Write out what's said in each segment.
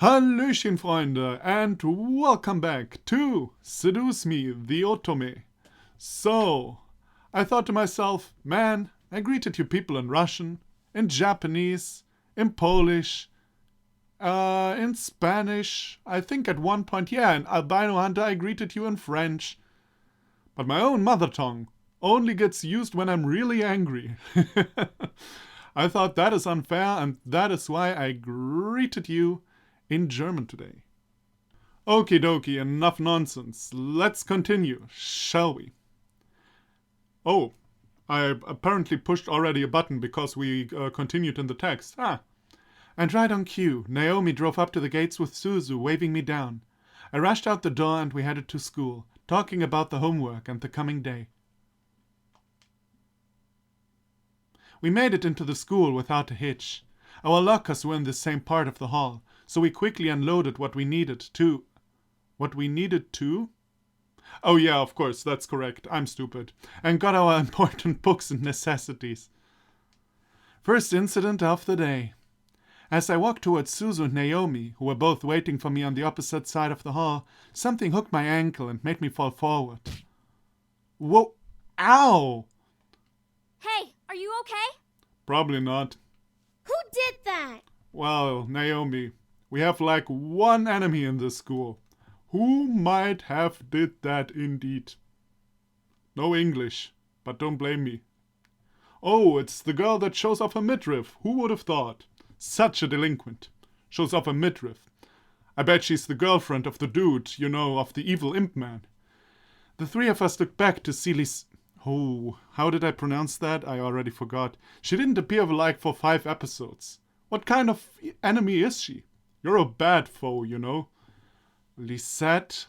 Hallöchen, Freunde, and welcome back to Seduce Me, the Otome. So, I thought to myself, man, I greeted you people in Russian, in Japanese, in Polish, in Spanish. I think at one point, yeah, in Albino Hunter I greeted you in French. But my own mother tongue only gets used when I'm really angry. I thought that is unfair, and that is why I greeted you in German today. Okie dokie, enough nonsense. Let's continue, shall we? Oh, I apparently pushed already a button because we continued in the text. And right on cue, Naomi drove up to the gates with Suzu waving me down. I rushed out the door and we headed to school, talking about the homework and the coming day. We made it into the school without a hitch. Our lockers were in the same part of the hall, so we quickly unloaded what we needed to... What we needed to? Oh yeah, of course, that's correct. I'm stupid. And got our important books and necessities. First incident of the day. As I walked towards Suzu and Naomi, who were both waiting for me on the opposite side of the hall, something hooked my ankle and made me fall forward. Whoa! Ow! Hey, are you okay? Probably not. Who did that? Well, Naomi, we have like one enemy in this school. Who might have did that indeed? No English, but don't blame me. Oh, it's the girl that shows off her midriff. Who would have thought? Such a delinquent. Shows off her midriff. I bet she's the girlfriend of the dude, you know, of the evil imp man. The three of us looked back to see Oh, how did I pronounce that? I already forgot. She didn't appear like for 5 episodes. What kind of enemy is she? You're a bad foe, you know. Lisette.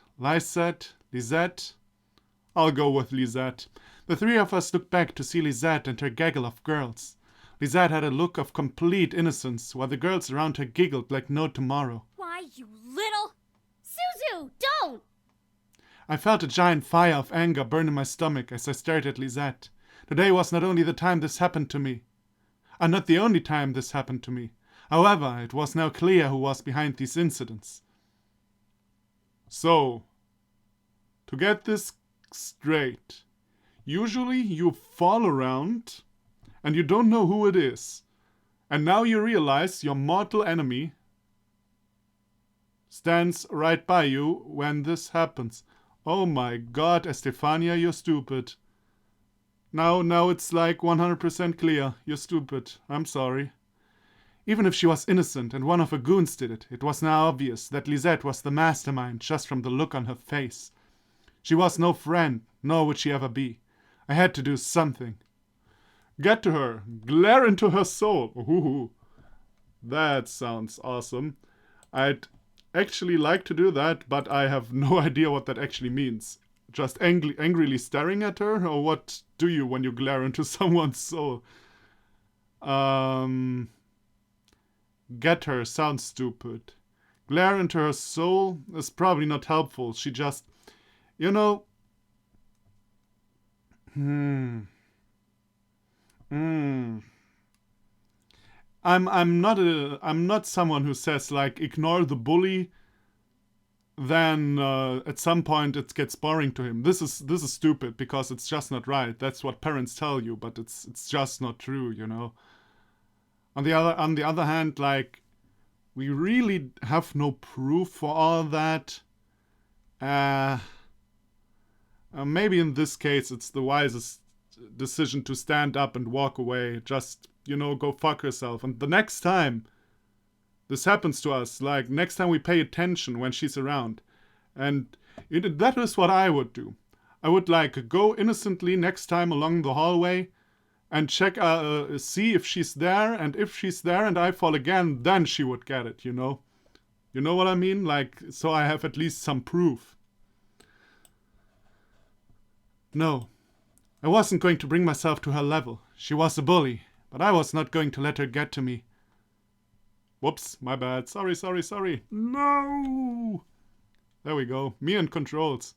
I'll go with Lisette. The three of us looked back to see Lisette and her gaggle of girls. Lisette had a look of complete innocence, while the girls around her giggled like no tomorrow. Why, you little... Suzu, don't! I felt a giant fire of anger burn in my stomach as I stared at Lisette. Today was not only the time this happened to me. And not the only time this happened to me. However, it was now clear who was behind these incidents. So, to get this straight, usually you fall around and you don't know who it is. And now you realize your mortal enemy stands right by you when this happens. Oh my god, Estefania, you're stupid. Now it's like 100% clear. You're stupid. I'm sorry. Even if she was innocent and one of her goons did it, it was now obvious that Lisette was the mastermind just from the look on her face. She was no friend, nor would she ever be. I had to do something. Get to her. Glare into her soul. Ooh, that sounds awesome. I'd actually like to do that, but I have no idea what that actually means. Just angrily staring at her? Or what do you when you glare into someone's soul? Get her sounds stupid. Glare into her soul is probably not helpful. She just... You know... I'm not someone who says like ignore the bully, then at some point it gets boring to him. This is stupid because it's just not right. That's what parents tell you, but it's just not true, you know. On the other hand, like, we really have no proof for all that. Maybe in this case it's the wisest decision to stand up and walk away. Just, you know, go fuck yourself. And the next time this happens to us, like next time we pay attention when she's around, and that is what I would do. I would like go innocently next time along the hallway and check, see if she's there, and if she's there and I fall again, then she would get it, you know? You know what I mean? Like, so I have at least some proof. No, I wasn't going to bring myself to her level. She was a bully, but I was not going to let her get to me. Whoops, my bad. Sorry. No! There we go. Me and controls.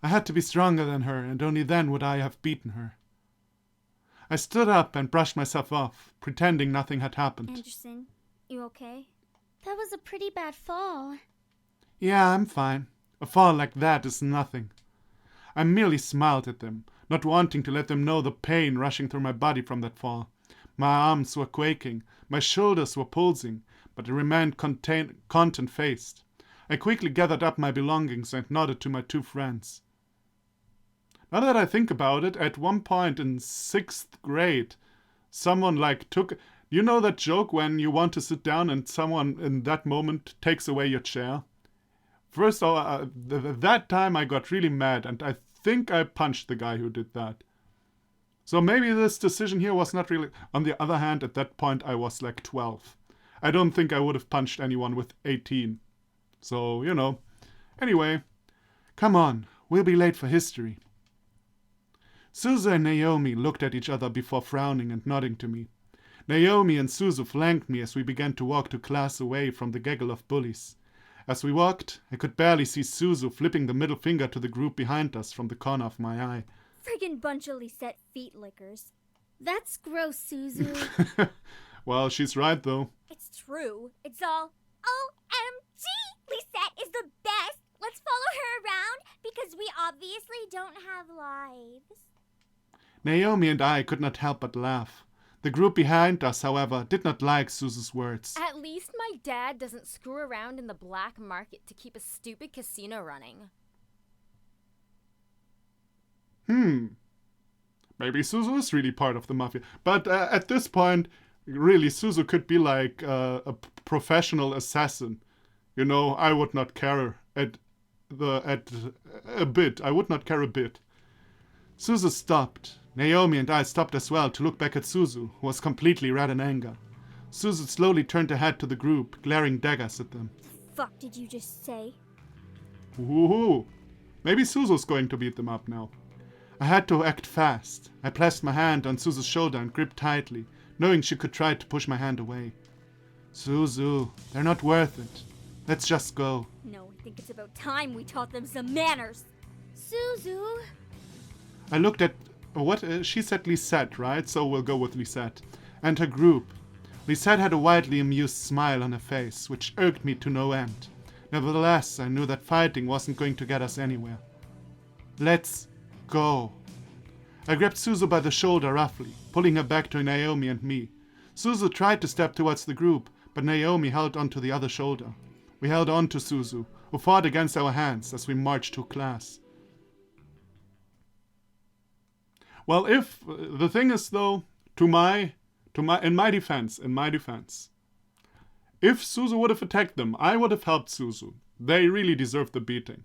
I had to be stronger than her, and only then would I have beaten her. I stood up and brushed myself off, pretending nothing had happened. Anderson, you okay? That was a pretty bad fall. Yeah, I'm fine. A fall like that is nothing. I merely smiled at them, not wanting to let them know the pain rushing through my body from that fall. My arms were quaking, my shoulders were pulsing, but I remained content-faced. I quickly gathered up my belongings and nodded to my two friends. Now that I think about it, at one point in 6th grade, someone took... You know that joke when you want to sit down and someone in that moment takes away your chair? First of all, that time I got really mad and I think I punched the guy who did that. So maybe this decision here was not really... On the other hand, at that point I was 12. I don't think I would have punched anyone with 18. So, Anyway, come on, we'll be late for history. Suzu and Naomi looked at each other before frowning and nodding to me. Naomi and Suzu flanked me as we began to walk to class away from the gaggle of bullies. As we walked, I could barely see Suzu flipping the middle finger to the group behind us from the corner of my eye. Friggin' bunch of Lisette feet lickers. That's gross, Suzu. Well, she's right, though. It's true. It's all OMG! Lisette is the best! Let's follow her around because we obviously don't have lives. Naomi and I could not help but laugh. The group behind us, however, did not like Suzu's words. At least my dad doesn't screw around in the black market to keep a stupid casino running. Maybe Suzu is really part of the mafia. But at this point, really, Suzu could be like a professional assassin. I would not care a bit. I would not care a bit. Suzu stopped. Naomi and I stopped as well to look back at Suzu, who was completely red in anger. Suzu slowly turned her head to the group, glaring daggers at them. The fuck did you just say? Woohoo! Maybe Suzu's going to beat them up now. I had to act fast. I placed my hand on Suzu's shoulder and gripped tightly, knowing she could try to push my hand away. Suzu, they're not worth it. Let's just go. No, I think it's about time we taught them some manners. Suzu. I looked at... she said Lisette, right? So we'll go with Lisette. And her group. Lisette had a widely amused smile on her face, which irked me to no end. Nevertheless, I knew that fighting wasn't going to get us anywhere. Let's go. I grabbed Suzu by the shoulder roughly, pulling her back to Naomi and me. Suzu tried to step towards the group, but Naomi held onto the other shoulder. We held on to Suzu, who fought against our hands as we marched to class. Well, the thing is though, in my defense, if Suzu would have attacked them, I would have helped Suzu. They really deserve the beating.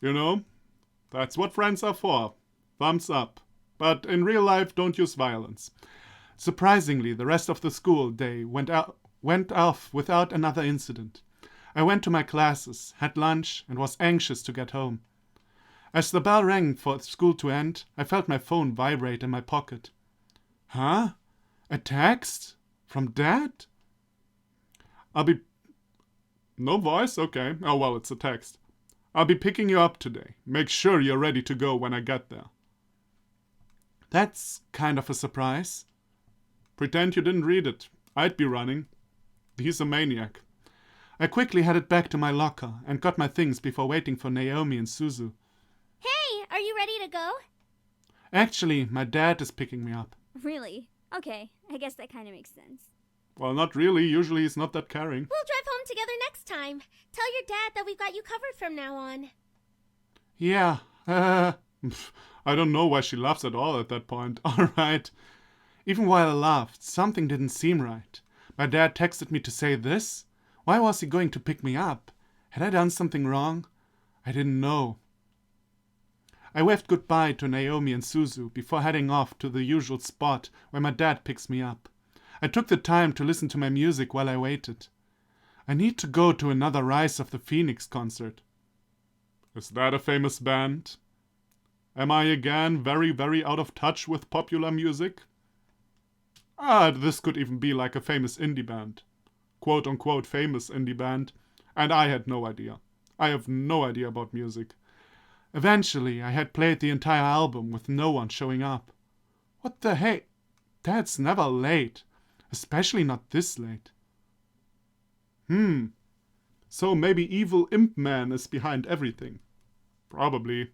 That's what friends are for. Thumbs up. But in real life, don't use violence. Surprisingly, the rest of the school day went off without another incident. I went to my classes, had lunch, and was anxious to get home. As the bell rang for school to end, I felt my phone vibrate in my pocket. Huh? A text? From Dad? No voice? Okay. Oh well, it's a text. I'll be picking you up today. Make sure you're ready to go when I get there. That's kind of a surprise. Pretend you didn't read it. I'd be running. He's a maniac. I quickly headed back to my locker and got my things before waiting for Naomi and Suzu. Hey, are you ready to go? Actually, my dad is picking me up. Really? Okay, I guess that kind of makes sense. Well, not really. Usually he's not that caring. We'll drive home together next time. Tell your dad that we've got you covered from now on. Yeah. I don't know why she laughs at all at that point. Alright. Even while I laughed, something didn't seem right. My dad texted me to say this? Why was he going to pick me up? Had I done something wrong? I didn't know. I waved goodbye to Naomi and Suzu before heading off to the usual spot where my dad picks me up. I took the time to listen to my music while I waited. I need to go to another Rise of the Phoenix concert. Is that a famous band? Am I again very, very out of touch with popular music? This could even be like a famous indie band. Quote-unquote famous indie band. And I had no idea. I have no idea about music. Eventually, I had played the entire album with no one showing up. What the hey? Dad's never late. Especially not this late. So maybe evil imp man is behind everything. Probably.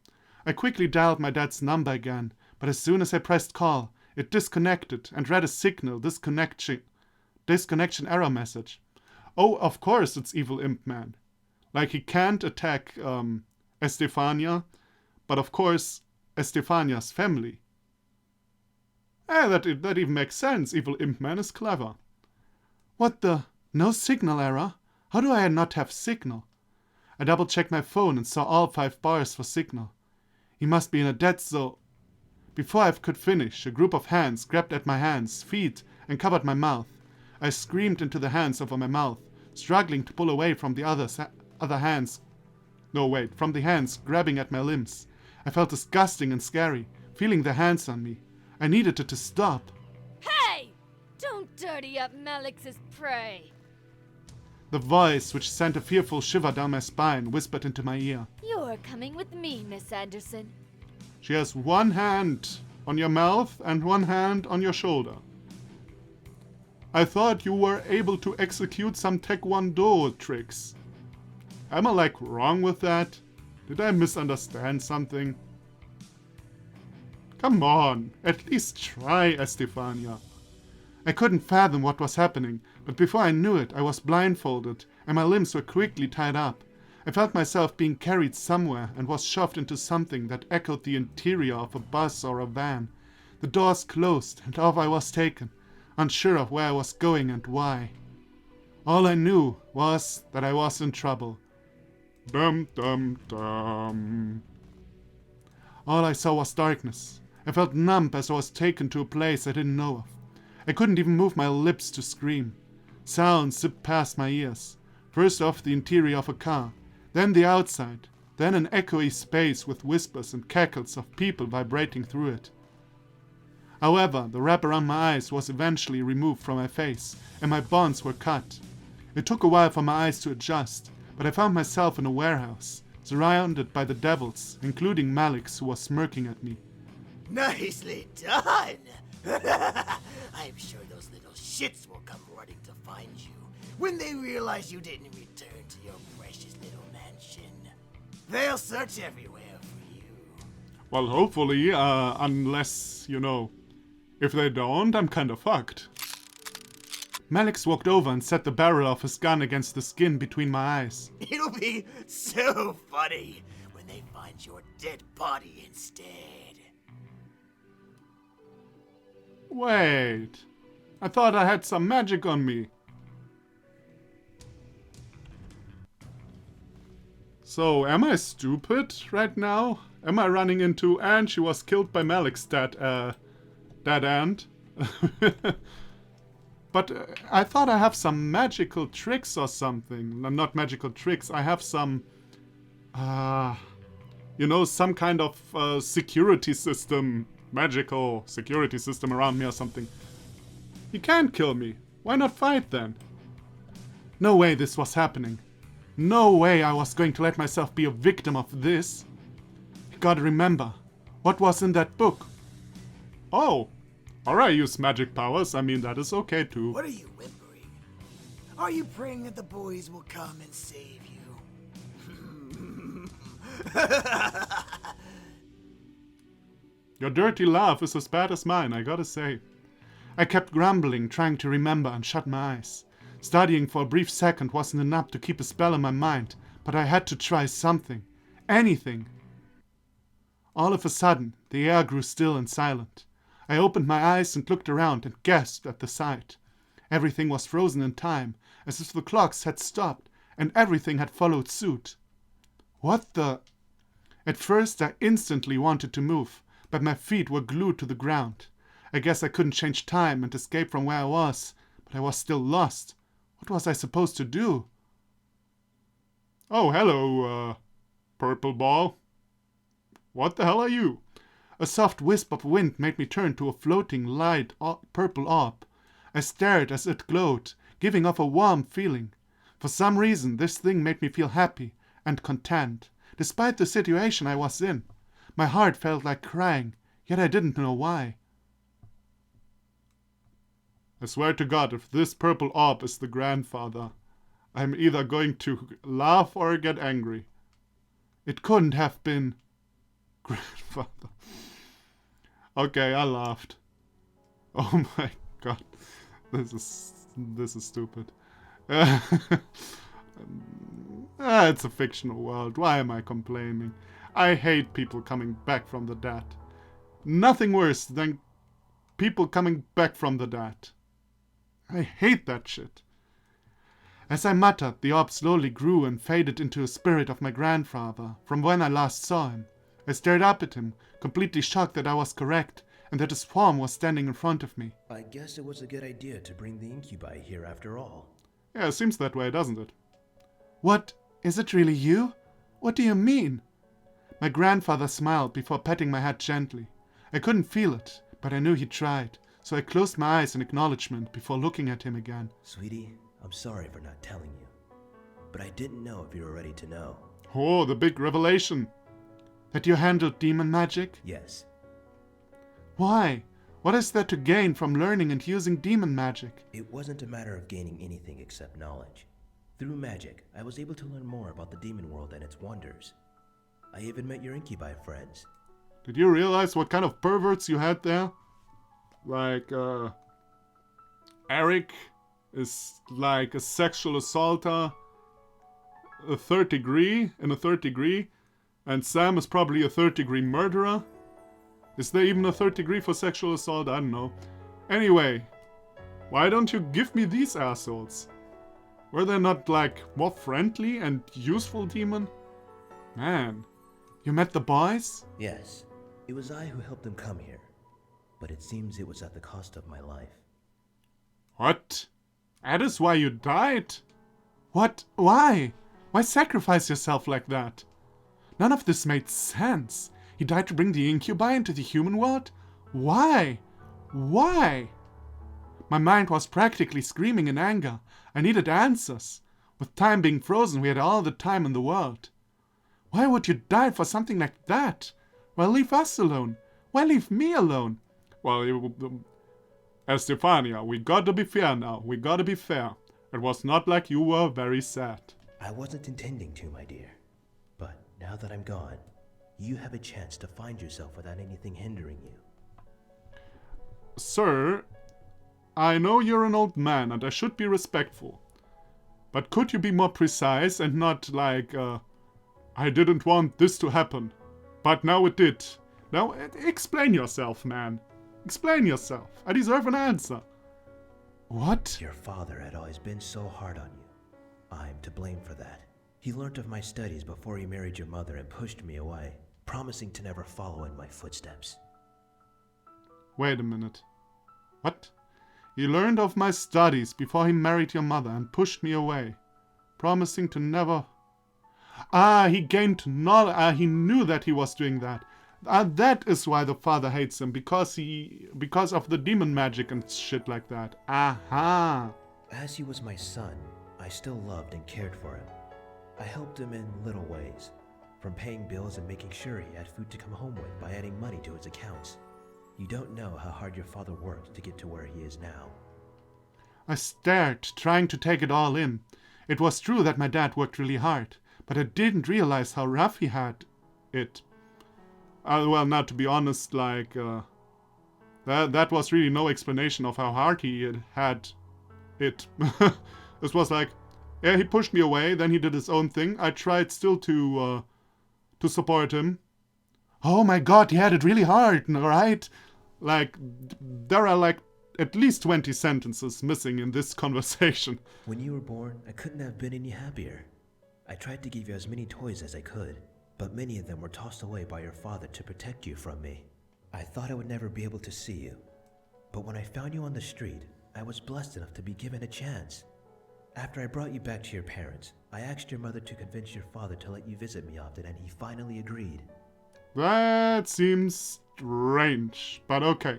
I quickly dialed my dad's number again, but as soon as I pressed call, it disconnected and read a signal disconnection error message. Oh, of course it's evil imp man. Like he can't attack Estefania, but of course Estefania's family. That even makes sense. Evil imp man is clever. What the? No signal error? How do I not have signal? I double-checked my phone and saw all 5 bars for signal. He must be in a dead zone. Before I could finish, a group of hands grabbed at my hands, feet, and covered my mouth. I screamed into the hands over my mouth, struggling to pull away from the hands grabbing at my limbs. I felt disgusting and scary, feeling the hands on me. I needed it to stop. Hey! Don't dirty up Malix's prey. The voice, which sent a fearful shiver down my spine, whispered into my ear. You're coming with me, Miss Anderson. She has one hand on your mouth and one hand on your shoulder. I thought you were able to execute some taekwondo tricks. Am I wrong with that? Did I misunderstand something? Come on, at least try, Estefania. I couldn't fathom what was happening, but before I knew it, I was blindfolded, and my limbs were quickly tied up. I felt myself being carried somewhere and was shoved into something that echoed the interior of a bus or a van. The doors closed, and off I was taken, unsure of where I was going and why. All I knew was that I was in trouble. Dum dum dum. All I saw was darkness. I felt numb as I was taken to a place I didn't know of. I couldn't even move my lips to scream. Sounds zipped past my ears. First off the interior of a car, then the outside, then an echoey space with whispers and cackles of people vibrating through it. However, the wrap around my eyes was eventually removed from my face, and my bonds were cut. It took a while for my eyes to adjust, but I found myself in a warehouse, surrounded by the devils, including Malix, who was smirking at me. Nicely done! I'm sure those little shits will come running to find you when they realize you didn't return to your precious little mansion. They'll search everywhere for you. Well, hopefully, unless, if they don't, I'm kinda fucked. Malix walked over and set the barrel of his gun against the skin between my eyes. It'll be so funny when they find your dead body instead. Wait, I thought I had some magic on me. So, am I stupid right now? Am I running into and she was killed by Malix, that ant? But I thought I have some magical tricks or something. Not magical tricks, I have some, some kind of security system. Magical security system around me or something. He can't kill me. Why not fight then? No way this was happening. No way I was going to let myself be a victim of this. You gotta remember, what was in that book? Oh, or I use magic powers. I mean, that is okay too. What are you whimpering? Are you praying that the boys will come and save you? Your dirty laugh is as bad as mine, I gotta say. I kept grumbling, trying to remember and shut my eyes. Studying for a brief second wasn't enough to keep a spell in my mind, but I had to try something. Anything. All of a sudden, the air grew still and silent. I opened my eyes and looked around and gasped at the sight. Everything was frozen in time, as if the clocks had stopped and everything had followed suit. What the... At first I instantly wanted to move, but my feet were glued to the ground. I guess I couldn't change time and escape from where I was, but I was still lost. What was I supposed to do? Oh, hello, purple ball. What the hell are you? A soft wisp of wind made me turn to a floating light purple orb. I stared as it glowed, giving off a warm feeling. For some reason, this thing made me feel happy and content, despite the situation I was in. My heart felt like crying, yet I didn't know why. I swear to God, if this purple orb is the grandfather, I'm either going to laugh or get angry. It couldn't have been grandfather. Okay, I laughed. Oh my god. This is stupid. It's a fictional world. Why am I complaining? I hate people coming back from the dead. Nothing worse than people coming back from the dead. I hate that shit. As I muttered, the orb slowly grew and faded into a spirit of my grandfather from when I last saw him. I stared up at him, completely shocked that I was correct and that his form was standing in front of me. I guess it was a good idea to bring the incubi here after all. Yeah, it seems that way, doesn't it? What? Is it really you? What do you mean? My grandfather smiled before patting my head gently. I couldn't feel it, but I knew he tried, so I closed my eyes in acknowledgement before looking at him again. Sweetie, I'm sorry for not telling you, but I didn't know if you were ready to know. Oh, the big revelation. That you handled demon magic? Yes. Why? What is there to gain from learning and using demon magic? It wasn't a matter of gaining anything except knowledge. Through magic, I was able to learn more about the demon world and its wonders. I even met your incubi friends. Did you realize what kind of perverts you had there? Like, Eric is like a sexual assaulter, in a third degree, and Sam is probably a third-degree murderer. Is there even a third degree for sexual assault? I don't know. Anyway, why don't you give me these assholes? Were they not, like, more friendly and useful demon? Man, you met the boys? Yes, it was I who helped them come here, but it seems it was at the cost of my life. What? That is why you died? What? Why? Why sacrifice yourself like that? None of this made sense. He died to bring the incubi into the human world? Why? Why? My mind was practically screaming in anger. I needed answers. With time being frozen, we had all the time in the world. Why would you die for something like that? Why leave us alone? Why leave me alone? Well, Estefania, we gotta be fair now. We gotta be fair. It was not like you were very sad. I wasn't intending to, my dear. But now that I'm gone, you have a chance to find yourself without anything hindering you. Sir, I know you're an old man and I should be respectful. But could you be more precise and not like, I didn't want this to happen, but now it did. Now, explain yourself, man. Explain yourself. I deserve an answer. What? Your father had always been so hard on you. I'm to blame for that. He learnt of my studies before he married your mother and pushed me away, promising to never follow in my footsteps. Wait a minute. What? He learned of my studies before he married your mother and pushed me away, promising to never... he gained knowledge. He knew that he was doing that. That is why the father hates him, because of the demon magic and shit like that. Aha! As he was my son, I still loved and cared for him. I helped him in little ways, from paying bills and making sure he had food to come home with by adding money to his accounts. You don't know how hard your father worked to get to where he is now. I stared, trying to take it all in. It was true that my dad worked really hard, but I didn't realize how rough he had it. Well, now to be honest, like, that was really no explanation of how hard he had it. This was like, yeah, he pushed me away, then he did his own thing. I tried still to support him. Oh my god, he had it really hard, right? Like, there are like at least 20 sentences missing in this conversation. When you were born, I couldn't have been any happier. I tried to give you as many toys as I could, but many of them were tossed away by your father to protect you from me. I thought I would never be able to see you, but when I found you on the street, I was blessed enough to be given a chance. After I brought you back to your parents, I asked your mother to convince your father to let you visit me often, and he finally agreed. That seems strange, but okay.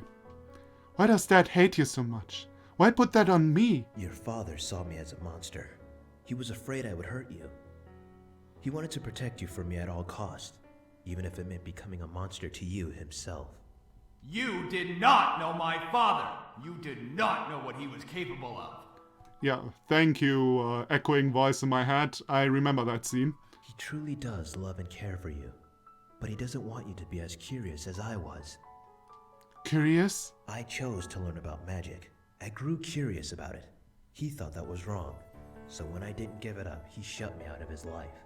Why does Dad hate you so much? Why put that on me? Your father saw me as a monster. He was afraid I would hurt you. He wanted to protect you from me at all costs, even if it meant becoming a monster to you himself. You did not know my father. You did not know what he was capable of. Yeah, thank you, echoing voice in my head. I remember that scene. He truly does love and care for you, but he doesn't want you to be as curious as I was. Curious? I chose to learn about magic. I grew curious about it. He thought that was wrong, so when I didn't give it up, he shut me out of his life.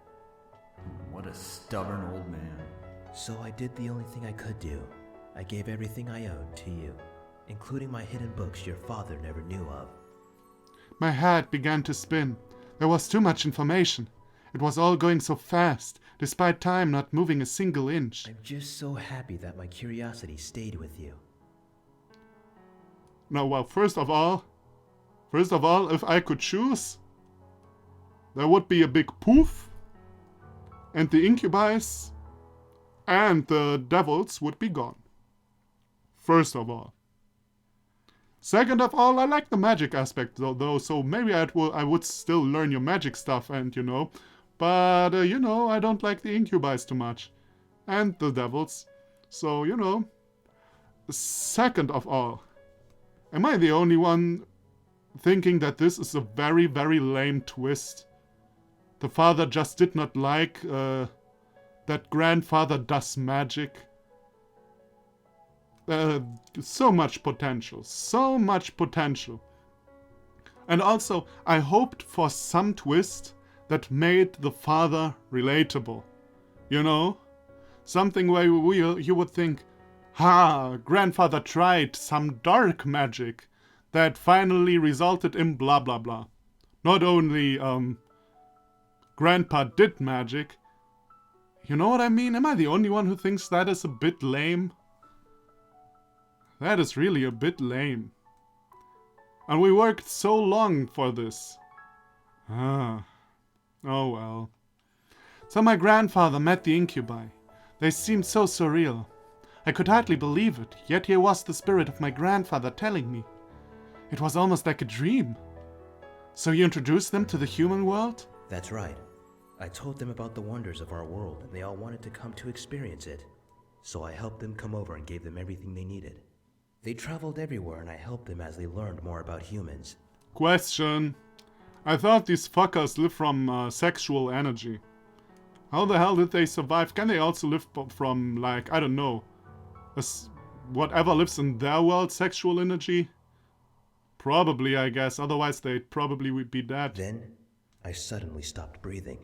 What a stubborn old man. So I did the only thing I could do. I gave everything I owned to you, including my hidden books your father never knew of. My head began to spin. There was too much information. It was all going so fast, despite time not moving a single inch. I'm just so happy that my curiosity stayed with you. Now, well, first of all, if I could choose, there would be a big poof, and the incubi and the devils would be gone. First of all. Second of all, I like the magic aspect though, so maybe I would still learn your magic stuff and, but, I don't like the incubi too much. And the devils. So, Second of all, am I the only one thinking that this is a very, very lame twist? The father just did not like that grandfather does magic. So much potential. So much potential. And also, I hoped for some twist that made the father relatable. Something where you would think, grandfather tried some dark magic that finally resulted in blah blah blah. Not only, grandpa did magic. You know what I mean? Am I the only one who thinks that is a bit lame? That is really a bit lame. And we worked so long for this. Oh well. So my grandfather met the incubi. They seemed so surreal. I could hardly believe it, yet here was the spirit of my grandfather telling me. It was almost like a dream. So you introduced them to the human world? That's right. I told them about the wonders of our world, and they all wanted to come to experience it. So I helped them come over and gave them everything they needed. They traveled everywhere, and I helped them as they learned more about humans. Question. I thought these fuckers live from sexual energy. How the hell did they survive? Can they also live from, like, I don't know, whatever lives in their world, sexual energy? Probably, I guess. Otherwise, they probably would be dead. Then, I suddenly stopped breathing.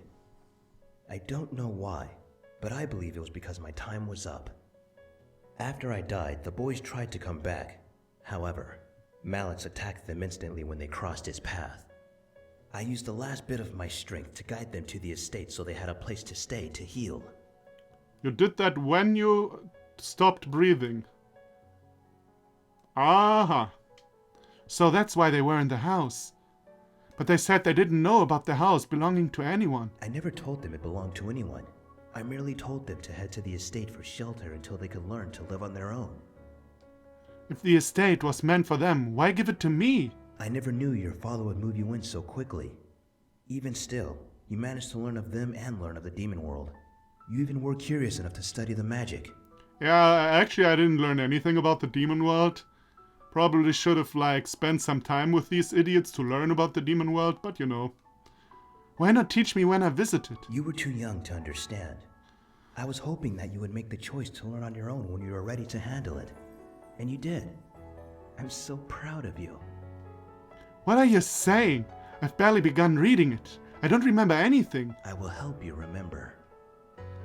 I don't know why, but I believe it was because my time was up. After I died, the boys tried to come back. However, Malix attacked them instantly when they crossed his path. I used the last bit of my strength to guide them to the estate so they had a place to stay to heal. You did that when you stopped breathing. Aha. So that's why they were in the house. But they said they didn't know about the house belonging to anyone. I never told them it belonged to anyone. I merely told them to head to the estate for shelter until they could learn to live on their own. If the estate was meant for them, why give it to me? I never knew your father would move you in so quickly. Even still, you managed to learn of them and learn of the demon world. You even were curious enough to study the magic. Yeah, actually I didn't learn anything about the demon world. Probably should have, spent some time with these idiots to learn about the demon world, but Why not teach me when I visited? You were too young to understand. I was hoping that you would make the choice to learn on your own when you were ready to handle it. And you did. I'm so proud of you. What are you saying? I've barely begun reading it. I don't remember anything. I will help you remember.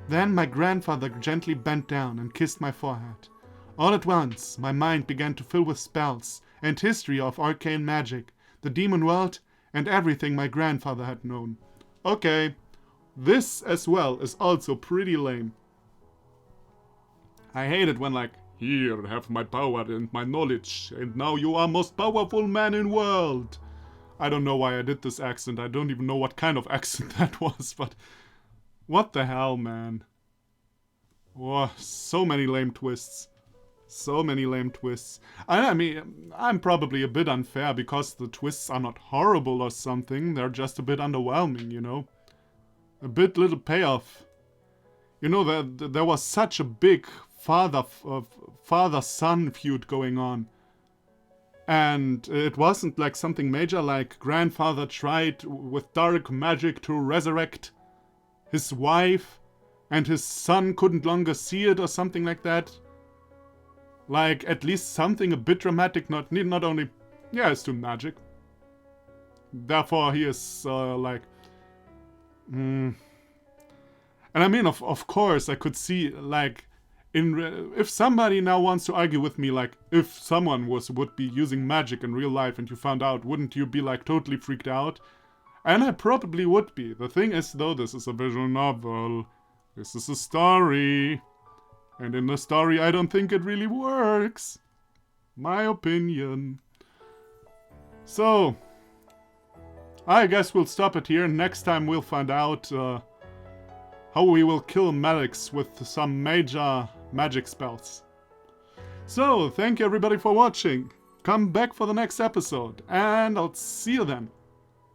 Then my grandfather gently bent down and kissed my forehead. All at once, my mind began to fill with spells and history of arcane magic, the demon world, and everything my grandfather had known. Okay, this as well is also pretty lame. I hate it when here, have my power and my knowledge, and now you are most powerful man in world. I don't know why I did this accent, I don't even know what kind of accent that was, but what the hell, man. Oh, so many lame twists. So many lame twists. I mean, I'm probably a bit unfair because the twists are not horrible or something, they're just a bit underwhelming, A bit little payoff. There was such a big father-son feud going on. And it wasn't like something major, like grandfather tried with dark magic to resurrect his wife and his son couldn't longer see it or something like that. Like, at least something a bit dramatic, not only, yeah, it's too magic. Therefore, he is, And I mean, of course, I could see, like, if somebody now wants to argue with me, like, if someone would be using magic in real life and you found out, wouldn't you be, like, totally freaked out? And I probably would be. The thing is, though, this is a visual novel. This is a story. And in the story, I don't think it really works. My opinion. So, I guess we'll stop it here. Next time we'll find out how we will kill Malix with some major magic spells. So, thank you everybody for watching. Come back for the next episode, and I'll see you then.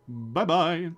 Bye bye.